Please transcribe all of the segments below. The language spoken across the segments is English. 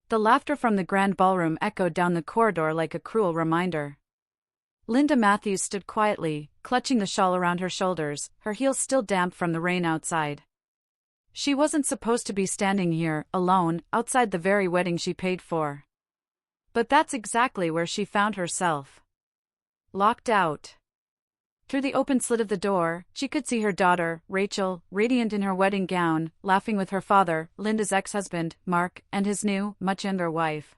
The laughter from the grand ballroom echoed down the corridor like a cruel reminder. Linda Matthews stood quietly, clutching the shawl around her shoulders, her heels still damp from the rain outside. She wasn't supposed to be standing here, alone, outside the very wedding she paid for. But that's exactly where she found herself. Locked out. Through the open slit of the door, she could see her daughter, Rachel, radiant in her wedding gown, laughing with her father, Linda's ex-husband, Mark, and his new, much younger wife.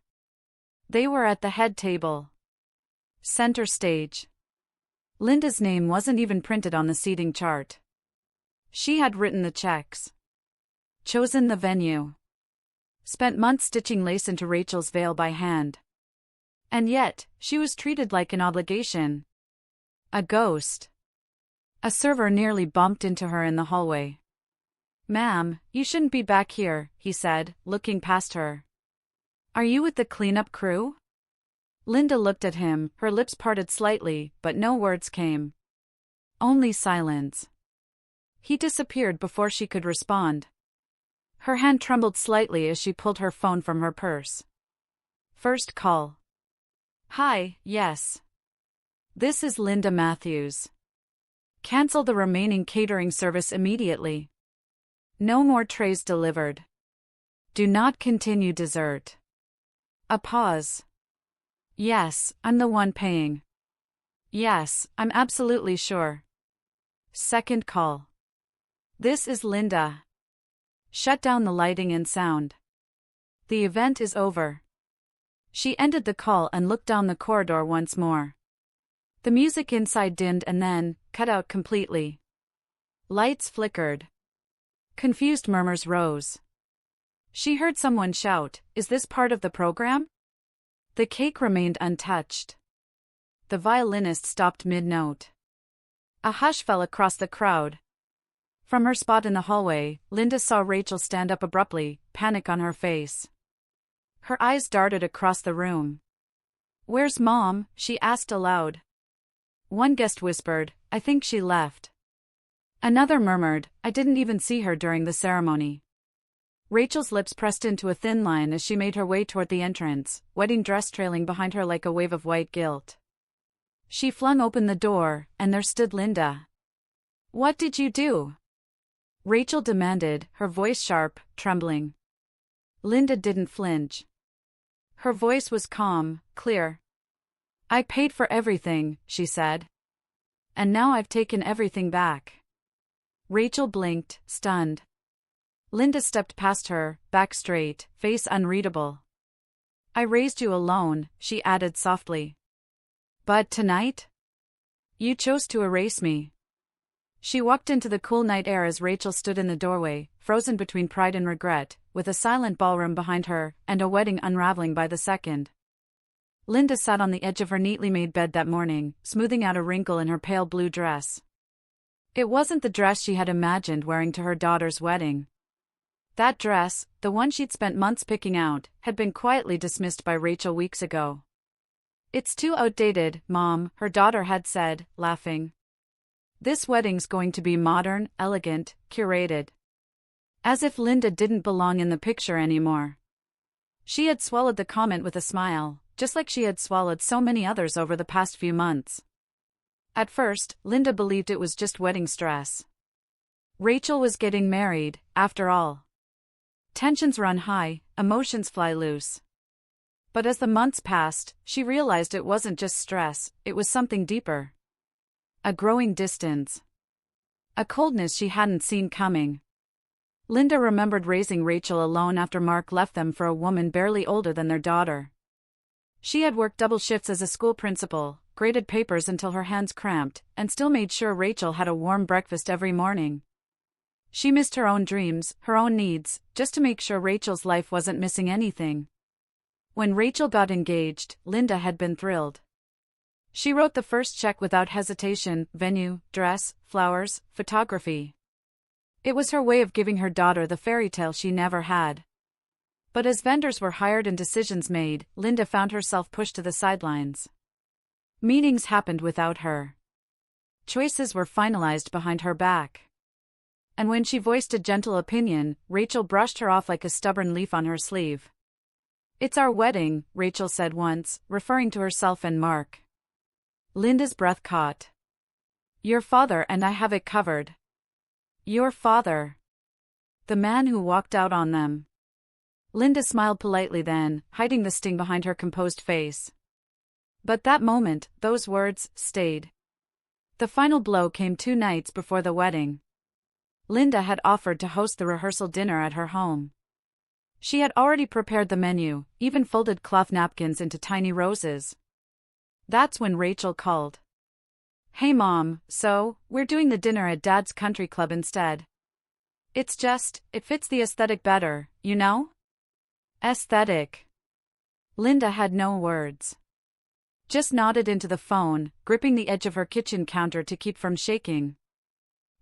They were at the head table. Center stage. Linda's name wasn't even printed on the seating chart. She had written the checks. Chosen the venue. Spent months stitching lace into Rachel's veil by hand. And yet, she was treated like an obligation. A ghost. A server nearly bumped into her in the hallway. "Ma'am, you shouldn't be back here," he said, looking past her. "Are you with the cleanup crew?" Linda looked at him, her lips parted slightly, but no words came. Only silence. He disappeared before she could respond. Her hand trembled slightly as she pulled her phone from her purse. First call. "Hi, yes. This is Linda Matthews. Cancel the remaining catering service immediately. No more trays delivered. Do not continue dessert." A pause. "Yes, I'm the one paying." "Yes, I'm absolutely sure." Second call. "This is Linda. Shut down the lighting and sound. The event is over." She ended the call and looked down the corridor once more. The music inside dimmed and then cut out completely. Lights flickered. Confused murmurs rose. She heard someone shout, "Is this part of the program?" The cake remained untouched. The violinist stopped mid-note. A hush fell across the crowd. From her spot in the hallway, Linda saw Rachel stand up abruptly, panic on her face. Her eyes darted across the room. "Where's Mom?" she asked aloud. One guest whispered, "I think she left." Another murmured, "I didn't even see her during the ceremony." Rachel's lips pressed into a thin line as she made her way toward the entrance, wedding dress trailing behind her like a wave of white guilt. She flung open the door, and there stood Linda. "What did you do?" Rachel demanded, her voice sharp, trembling. Linda didn't flinch. Her voice was calm, clear. "I paid for everything," she said. "And now I've taken everything back." Rachel blinked, stunned. Linda stepped past her, back straight, face unreadable. "I raised you alone," she added softly. "But tonight? You chose to erase me." She walked into the cool night air as Rachel stood in the doorway, frozen between pride and regret, with a silent ballroom behind her, and a wedding unraveling by the second. Linda sat on the edge of her neatly made bed that morning, smoothing out a wrinkle in her pale blue dress. It wasn't the dress she had imagined wearing to her daughter's wedding. That dress, the one she'd spent months picking out, had been quietly dismissed by Rachel weeks ago. "It's too outdated, Mom," her daughter had said, laughing. "This wedding's going to be modern, elegant, curated." As if Linda didn't belong in the picture anymore. She had swallowed the comment with a smile, just like she had swallowed so many others over the past few months. At first, Linda believed it was just wedding stress. Rachel was getting married, after all. Tensions run high, emotions fly loose. But as the months passed, she realized it wasn't just stress, it was something deeper. A growing distance. A coldness she hadn't seen coming. Linda remembered raising Rachel alone after Mark left them for a woman barely older than their daughter. She had worked double shifts as a school principal, graded papers until her hands cramped, and still made sure Rachel had a warm breakfast every morning. She missed her own dreams, her own needs, just to make sure Rachel's life wasn't missing anything. When Rachel got engaged, Linda had been thrilled. She wrote the first check without hesitation: venue, dress, flowers, photography. It was her way of giving her daughter the fairy tale she never had. But as vendors were hired and decisions made, Linda found herself pushed to the sidelines. Meetings happened without her. Choices were finalized behind her back. And when she voiced a gentle opinion, Rachel brushed her off like a stubborn leaf on her sleeve. It's our wedding, Rachel said once, referring to herself and Mark. Linda's breath caught. Your father and I have it covered. Your father. The man who walked out on them. Linda smiled politely then, hiding the sting behind her composed face. But that moment, those words, stayed. The final blow came 2 nights before the wedding. Linda had offered to host the rehearsal dinner at her home. She had already prepared the menu, even folded cloth napkins into tiny roses. That's when Rachel called. Hey Mom, so, we're doing the dinner at Dad's country club instead. It fits the aesthetic better, you know? Aesthetic. Linda had no words. Just nodded into the phone, gripping the edge of her kitchen counter to keep from shaking.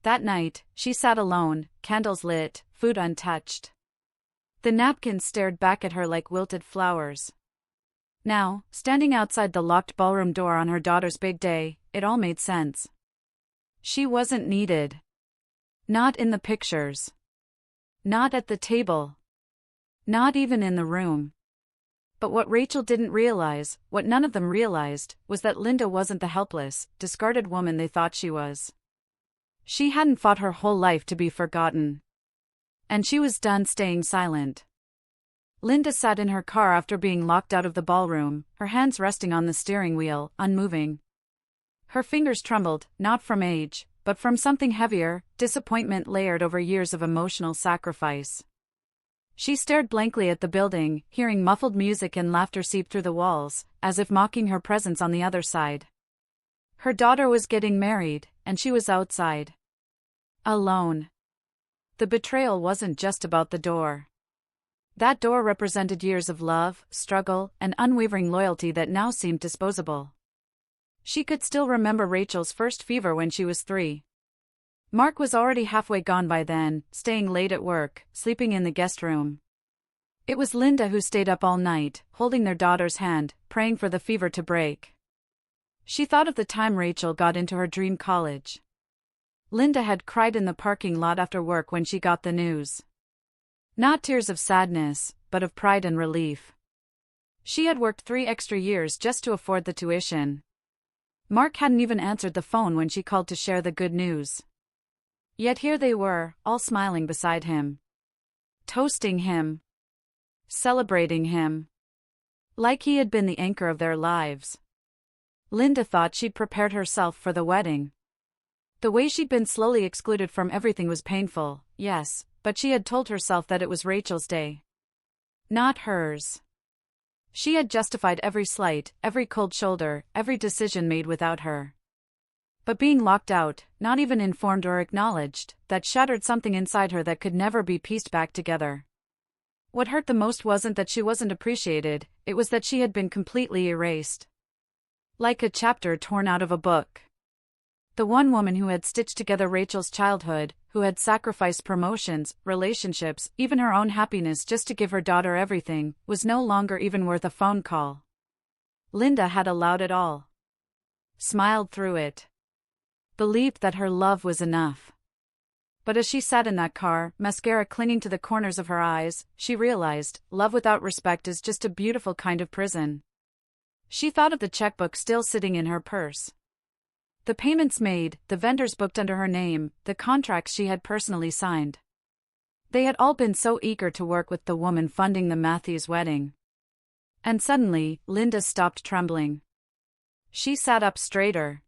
That night, she sat alone, candles lit, food untouched. The napkins stared back at her like wilted flowers. Now, standing outside the locked ballroom door on her daughter's big day, it all made sense. She wasn't needed. Not in the pictures. Not at the table. Not even in the room. But what Rachel didn't realize, what none of them realized, was that Linda wasn't the helpless, discarded woman they thought she was. She hadn't fought her whole life to be forgotten. And she was done staying silent. Linda sat in her car after being locked out of the ballroom, her hands resting on the steering wheel, unmoving. Her fingers trembled, not from age, but from something heavier, disappointment layered over years of emotional sacrifice. She stared blankly at the building, hearing muffled music and laughter seep through the walls, as if mocking her presence on the other side. Her daughter was getting married, and she was outside. Alone. The betrayal wasn't just about the door. That door represented years of love, struggle, and unwavering loyalty that now seemed disposable. She could still remember Rachel's first fever when she was 3. Mark was already halfway gone by then, staying late at work, sleeping in the guest room. It was Linda who stayed up all night, holding their daughter's hand, praying for the fever to break. She thought of the time Rachel got into her dream college. Linda had cried in the parking lot after work when she got the news. Not tears of sadness, but of pride and relief. She had worked 3 extra years just to afford the tuition. Mark hadn't even answered the phone when she called to share the good news. Yet here they were, all smiling beside him. Toasting him. Celebrating him. Like he had been the anchor of their lives. Linda thought she'd prepared herself for the wedding. The way she'd been slowly excluded from everything was painful, yes, but she had told herself that it was Rachel's day. Not hers. She had justified every slight, every cold shoulder, every decision made without her. But being locked out, not even informed or acknowledged, that shattered something inside her that could never be pieced back together. What hurt the most wasn't that she wasn't appreciated, it was that she had been completely erased. Like a chapter torn out of a book. The one woman who had stitched together Rachel's childhood, who had sacrificed promotions, relationships, even her own happiness just to give her daughter everything, was no longer even worth a phone call. Linda had allowed it all. Smiled through it. Believed that her love was enough. But as she sat in that car, mascara clinging to the corners of her eyes, she realized, love without respect is just a beautiful kind of prison. She thought of the checkbook still sitting in her purse. The payments made, the vendors booked under her name, the contracts she had personally signed. They had all been so eager to work with the woman funding the Matthews wedding. And suddenly, Linda stopped trembling. She sat up straighter.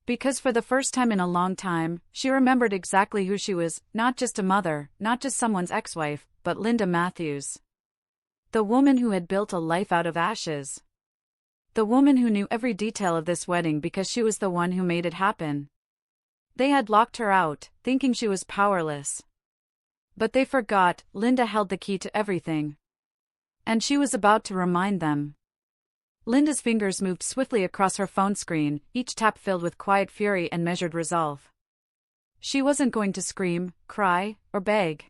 Because for the first time in a long time, she remembered exactly who she was, not just a mother, not just someone's ex-wife, but Linda Matthews. The woman who had built a life out of ashes. The woman who knew every detail of this wedding because she was the one who made it happen. They had locked her out, thinking she was powerless. But they forgot, Linda held the key to everything. And she was about to remind them. Linda's fingers moved swiftly across her phone screen, each tap filled with quiet fury and measured resolve. She wasn't going to scream, cry, or beg.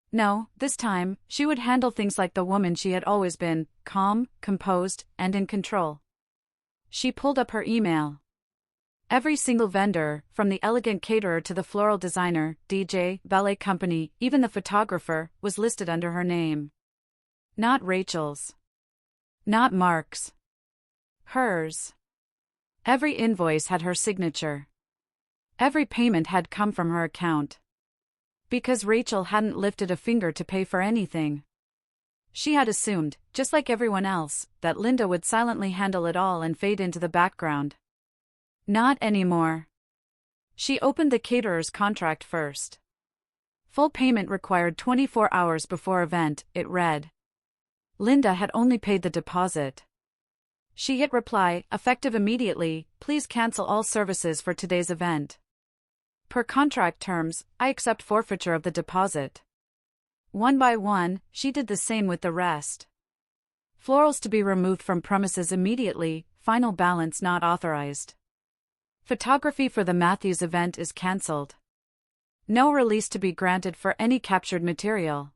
No, this time, she would handle things like the woman she had always been, calm, composed, and in control. She pulled up her email. Every single vendor, from the elegant caterer to the floral designer, DJ, ballet company, even the photographer, was listed under her name. Not Rachel's. Not Mark's. Hers. Every invoice had her signature. Every payment had come from her account. Because Rachel hadn't lifted a finger to pay for anything. She had assumed, just like everyone else, that Linda would silently handle it all and fade into the background. Not anymore. She opened the caterer's contract first. Full payment required 24 hours before event, it read. Linda had only paid the deposit. She hit reply, effective immediately, please cancel all services for today's event. Per contract terms, I accept forfeiture of the deposit. One by one, she did the same with the rest. Florals to be removed from premises immediately, final balance not authorized. Photography for the Matthews event is cancelled. No release to be granted for any captured material.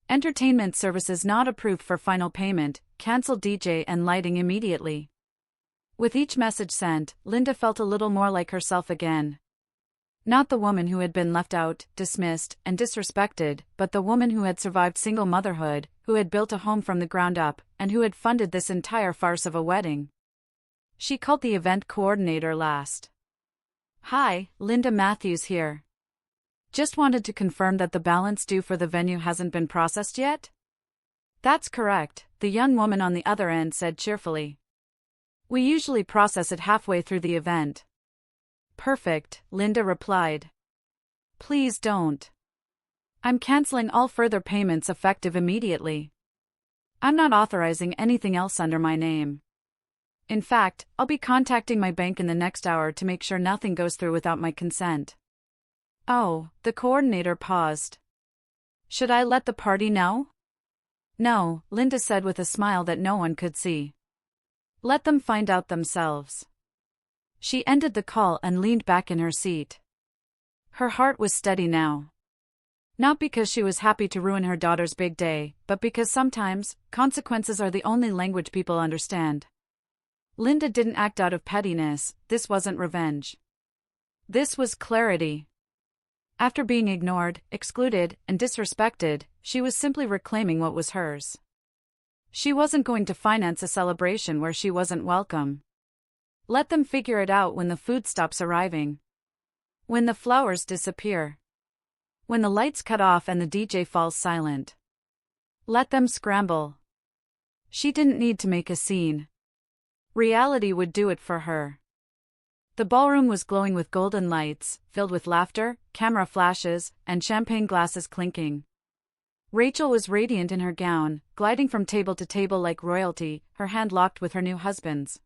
Entertainment services not approved for final payment, cancel DJ and lighting immediately. With each message sent, Linda felt a little more like herself again. Not the woman who had been left out, dismissed, and disrespected, but the woman who had survived single motherhood, who had built a home from the ground up, and who had funded this entire farce of a wedding. She called the event coordinator last. Hi, Linda Matthews here. Just wanted to confirm that the balance due for the venue hasn't been processed yet? That's correct, the young woman on the other end said cheerfully. We usually process it halfway through the event. Perfect, Linda replied. Please don't. I'm canceling all further payments effective immediately. I'm not authorizing anything else under my name. In fact, I'll be contacting my bank in the next hour to make sure nothing goes through without my consent. Oh, the coordinator paused. Should I let the party know? No, Linda said with a smile that no one could see. Let them find out themselves. She ended the call and leaned back in her seat. Her heart was steady now. Not because she was happy to ruin her daughter's big day, but because sometimes, consequences are the only language people understand. Linda didn't act out of pettiness, this wasn't revenge. This was clarity. After being ignored, excluded, and disrespected, she was simply reclaiming what was hers. She wasn't going to finance a celebration where she wasn't welcome. Let them figure it out when the food stops arriving. When the flowers disappear. When the lights cut off and the DJ falls silent. Let them scramble. She didn't need to make a scene. Reality would do it for her. The ballroom was glowing with golden lights, filled with laughter, camera flashes, and champagne glasses clinking. Rachel was radiant in her gown, gliding from table to table like royalty, her hand locked with her new husband's.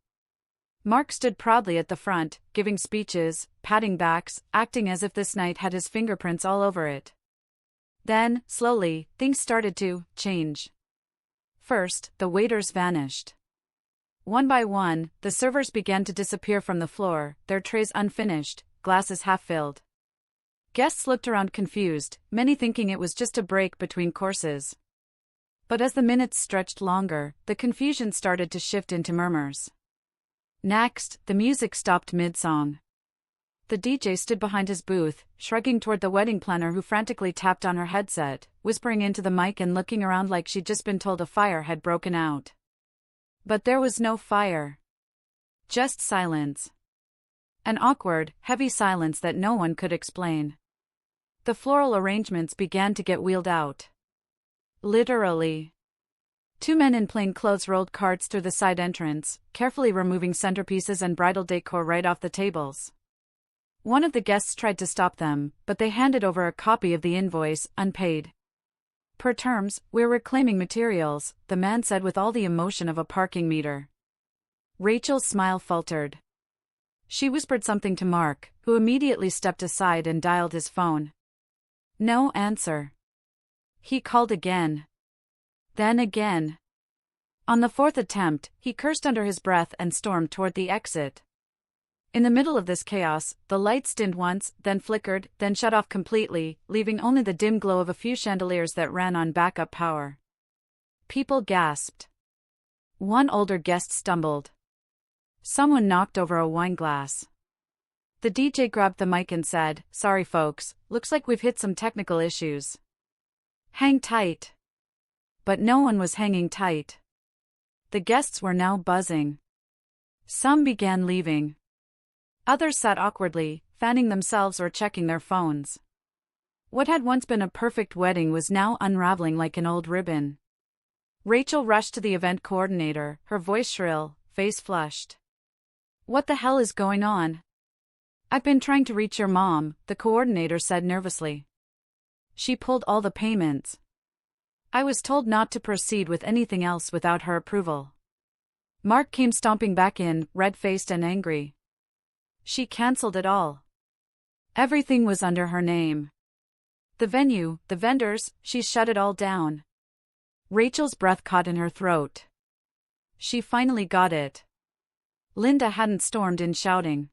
Mark stood proudly at the front, giving speeches, patting backs, acting as if this night had his fingerprints all over it. Then, slowly, things started to change. First, the waiters vanished. One by one, the servers began to disappear from the floor, their trays unfinished, glasses half-filled. Guests looked around confused, many thinking it was just a break between courses. But as the minutes stretched longer, the confusion started to shift into murmurs. Next, the music stopped mid-song. The DJ stood behind his booth, shrugging toward the wedding planner who frantically tapped on her headset, whispering into the mic and looking around like she'd just been told a fire had broken out. But there was no fire. Just silence. An awkward, heavy silence that no one could explain. The floral arrangements began to get wheeled out. Literally. Two men in plain clothes rolled carts through the side entrance, carefully removing centerpieces and bridal decor right off the tables. One of the guests tried to stop them, but they handed over a copy of the invoice, unpaid. Per terms, we're reclaiming materials, the man said with all the emotion of a parking meter. Rachel's smile faltered. She whispered something to Mark, who immediately stepped aside and dialed his phone. No answer. He called again. Then again. On the fourth attempt, he cursed under his breath and stormed toward the exit. In the middle of this chaos, the lights dimmed once, then flickered, then shut off completely, leaving only the dim glow of a few chandeliers that ran on backup power. People gasped. One older guest stumbled. Someone knocked over a wine glass. The DJ grabbed the mic and said, "Sorry folks, looks like we've hit some technical issues. Hang tight." But no one was hanging tight. The guests were now buzzing. Some began leaving. Others sat awkwardly, fanning themselves or checking their phones. What had once been a perfect wedding was now unraveling like an old ribbon. Rachel rushed to the event coordinator, her voice shrill, face flushed. "What the hell is going on?" "I've been trying to reach your mom," the coordinator said nervously. "She pulled all the payments. I was told not to proceed with anything else without her approval." Mark came stomping back in, red-faced and angry. "She cancelled it all. Everything was under her name. The venue, the vendors, she shut it all down." Rachel's breath caught in her throat. She finally got it. Linda hadn't stormed in shouting.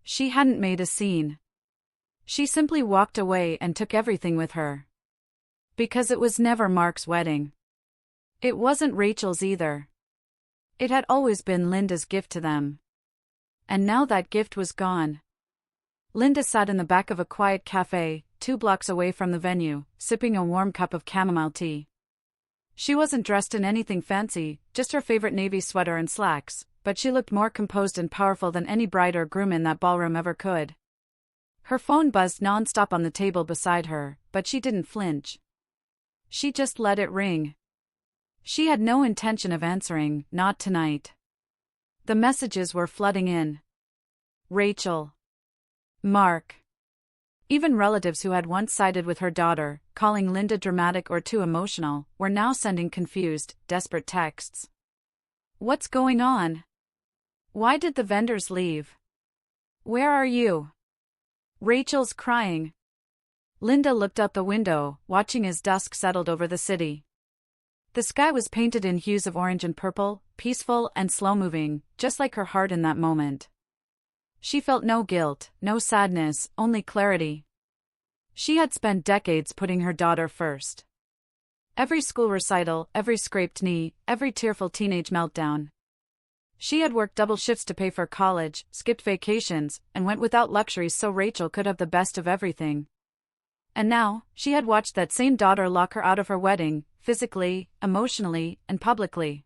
She hadn't made a scene. She simply walked away and took everything with her. Because it was never Mark's wedding. It wasn't Rachel's either. It had always been Linda's gift to them. And now that gift was gone. Linda sat in the back of a quiet cafe, 2 blocks away from the venue, sipping a warm cup of chamomile tea. She wasn't dressed in anything fancy, just her favorite navy sweater and slacks, but she looked more composed and powerful than any bride or groom in that ballroom ever could. Her phone buzzed non-stop on the table beside her, but she didn't flinch. She just let it ring. She had no intention of answering, not tonight. The messages were flooding in. Rachel. Mark. Even relatives who had once sided with her daughter, calling Linda dramatic or too emotional, were now sending confused, desperate texts. "What's going on? Why did the vendors leave? Where are you? Rachel's crying." Linda looked out the window, watching as dusk settled over the city. The sky was painted in hues of orange and purple, peaceful and slow-moving, just like her heart in that moment. She felt no guilt, no sadness, only clarity. She had spent decades putting her daughter first. Every school recital, every scraped knee, every tearful teenage meltdown. She had worked double shifts to pay for college, skipped vacations, and went without luxuries so Rachel could have the best of everything. And now, she had watched that same daughter lock her out of her wedding, physically, emotionally, and publicly.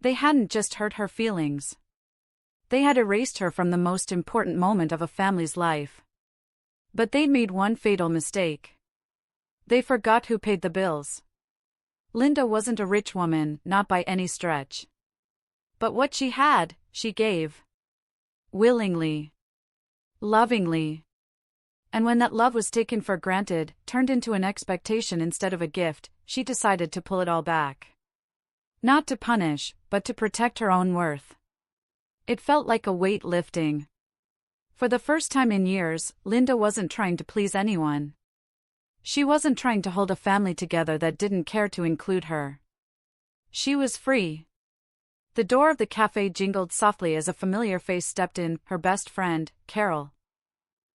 They hadn't just hurt her feelings. They had erased her from the most important moment of a family's life. But they'd made one fatal mistake. They forgot who paid the bills. Linda wasn't a rich woman, not by any stretch. But what she had, she gave. Willingly. Lovingly. And when that love was taken for granted, turned into an expectation instead of a gift, she decided to pull it all back. Not to punish, but to protect her own worth. It felt like a weight lifting. For the first time in years, Linda wasn't trying to please anyone. She wasn't trying to hold a family together that didn't care to include her. She was free. The door of the cafe jingled softly as a familiar face stepped in, her best friend, Carol.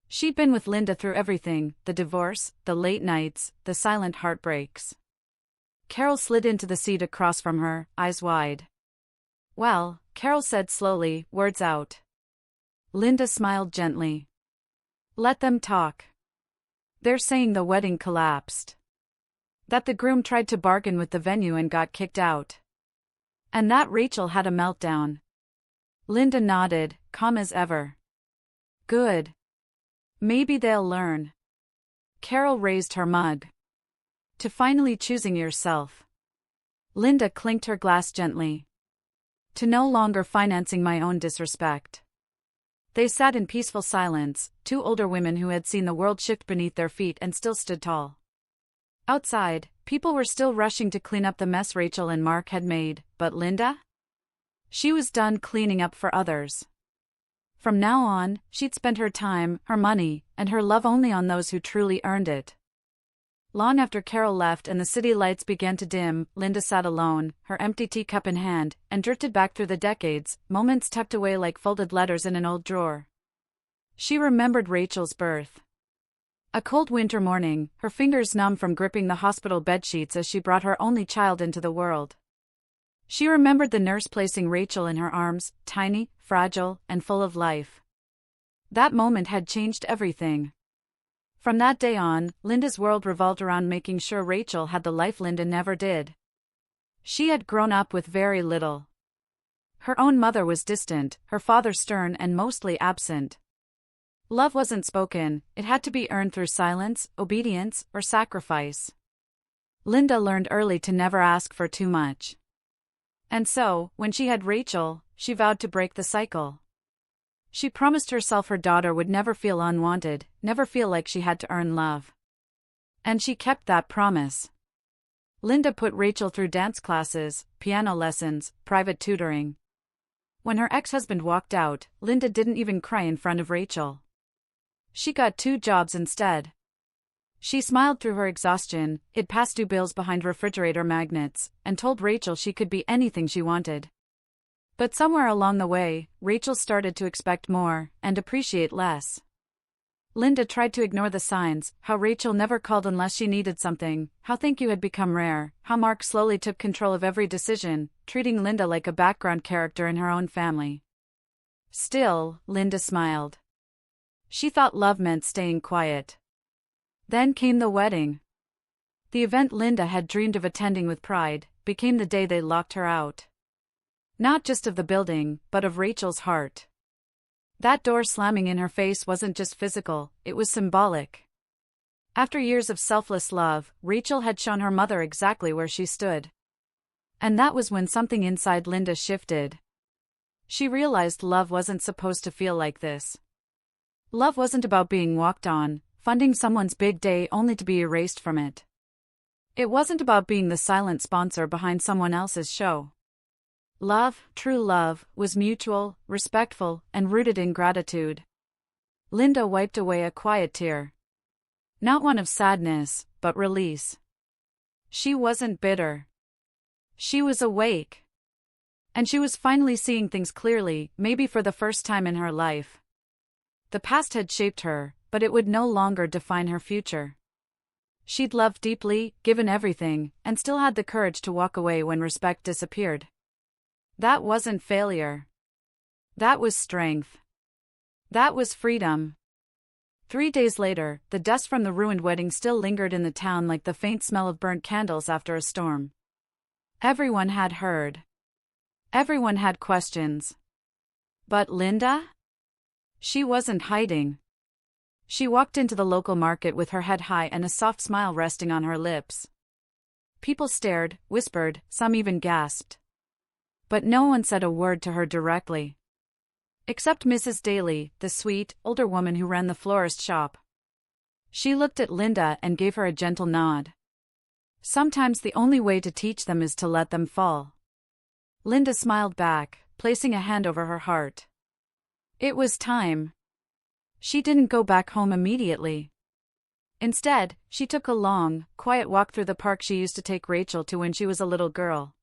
She'd been with Linda through everything, the divorce, the late nights, the silent heartbreaks. Carol slid into the seat across from her, eyes wide. "Well," Carol said slowly, words out. Linda smiled gently. "Let them talk. They're saying the wedding collapsed. That the groom tried to bargain with the venue and got kicked out. And that Rachel had a meltdown." Linda nodded, calm as ever. "Good. Maybe they'll learn." Carol raised her mug. "To finally choosing yourself." Linda clinked her glass gently. "To no longer financing my own disrespect." They sat in peaceful silence, 2 older women who had seen the world shift beneath their feet and still stood tall. Outside, people were still rushing to clean up the mess Rachel and Mark had made, but Linda? She was done cleaning up for others. From now on, she'd spend her time, her money, and her love only on those who truly earned it. Long after Carol left and the city lights began to dim, Linda sat alone, her empty teacup in hand, and drifted back through the decades, moments tucked away like folded letters in an old drawer. She remembered Rachel's birth. A cold winter morning, her fingers numb from gripping the hospital bedsheets as she brought her only child into the world. She remembered the nurse placing Rachel in her arms, tiny, fragile, and full of life. That moment had changed everything. From that day on, Linda's world revolved around making sure Rachel had the life Linda never did. She had grown up with very little. Her own mother was distant, her father stern and mostly absent. Love wasn't spoken, it had to be earned through silence, obedience, or sacrifice. Linda learned early to never ask for too much. And so, when she had Rachel, she vowed to break the cycle. She promised herself her daughter would never feel unwanted, never feel like she had to earn love. And she kept that promise. Linda put Rachel through dance classes, piano lessons, private tutoring. When her ex-husband walked out, Linda didn't even cry in front of Rachel. She got 2 jobs instead. She smiled through her exhaustion, hid past due bills behind refrigerator magnets, and told Rachel she could be anything she wanted. But somewhere along the way, Rachel started to expect more, and appreciate less. Linda tried to ignore the signs, how Rachel never called unless she needed something, how thank you had become rare, how Mark slowly took control of every decision, treating Linda like a background character in her own family. Still, Linda smiled. She thought love meant staying quiet. Then came the wedding. The event Linda had dreamed of attending with pride, became the day they locked her out. Not just of the building, but of Rachel's heart. That door slamming in her face wasn't just physical, it was symbolic. After years of selfless love, Rachel had shown her mother exactly where she stood. And that was when something inside Linda shifted. She realized love wasn't supposed to feel like this. Love wasn't about being walked on, funding someone's big day only to be erased from it. It wasn't about being the silent sponsor behind someone else's show. Love, true love, was mutual, respectful, and rooted in gratitude. Linda wiped away a quiet tear. Not one of sadness, but release. She wasn't bitter. She was awake. And she was finally seeing things clearly, maybe for the first time in her life. The past had shaped her, but it would no longer define her future. She'd loved deeply, given everything, and still had the courage to walk away when respect disappeared. That wasn't failure. That was strength. That was freedom. 3 days later, the dust from the ruined wedding still lingered in the town like the faint smell of burnt candles after a storm. Everyone had heard. Everyone had questions. But Linda? She wasn't hiding. She walked into the local market with her head high and a soft smile resting on her lips. People stared, whispered, some even gasped. But no one said a word to her directly. Except Mrs. Daly, the sweet, older woman who ran the florist shop. She looked at Linda and gave her a gentle nod. Sometimes the only way to teach them is to let them fall. Linda smiled back, placing a hand over her heart. It was time. She didn't go back home immediately. Instead, she took a long, quiet walk through the park she used to take Rachel to when she was a little girl.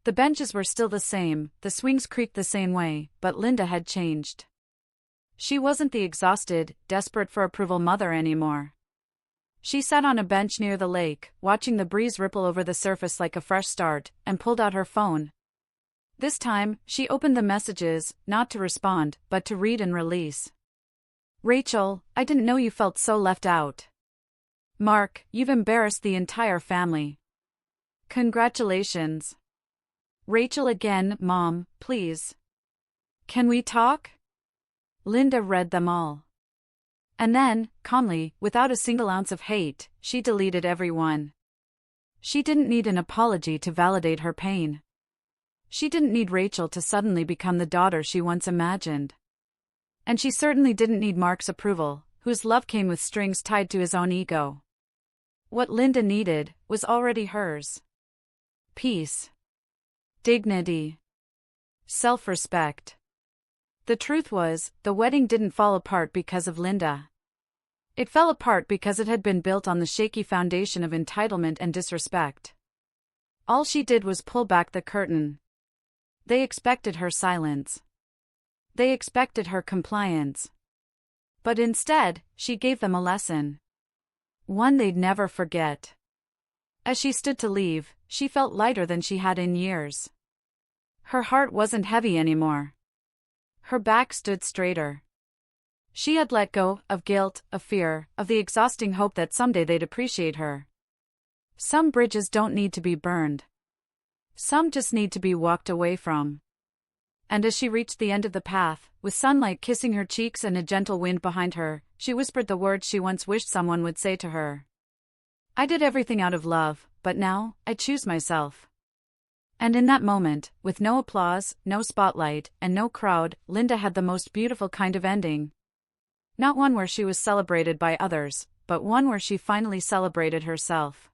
The benches were still the same, the swings creaked the same way, but Linda had changed. She wasn't the exhausted, desperate for approval mother anymore. She sat on a bench near the lake, watching the breeze ripple over the surface like a fresh start, and pulled out her phone. This time, she opened the messages, not to respond, but to read and release. Rachel, I didn't know you felt so left out. Mark, you've embarrassed the entire family. Congratulations. Rachel again, Mom, please. Can we talk? Linda read them all. And then, calmly, without a single ounce of hate, she deleted every one. She didn't need an apology to validate her pain. She didn't need Rachel to suddenly become the daughter she once imagined. And she certainly didn't need Mark's approval, whose love came with strings tied to his own ego. What Linda needed was already hers. Peace. Dignity. Self-respect. The truth was, the wedding didn't fall apart because of Linda. It fell apart because it had been built on the shaky foundation of entitlement and disrespect. All she did was pull back the curtain. They expected her silence. They expected her compliance. But instead, she gave them a lesson. One they'd never forget. As she stood to leave, she felt lighter than she had in years. Her heart wasn't heavy anymore. Her back stood straighter. She had let go of guilt, of fear, of the exhausting hope that someday they'd appreciate her. Some bridges don't need to be burned. Some just need to be walked away from. And as she reached the end of the path, with sunlight kissing her cheeks and a gentle wind behind her, she whispered the words she once wished someone would say to her. I did everything out of love, but now, I choose myself. And in that moment, with no applause, no spotlight, and no crowd, Linda had the most beautiful kind of ending. Not one where she was celebrated by others, but one where she finally celebrated herself.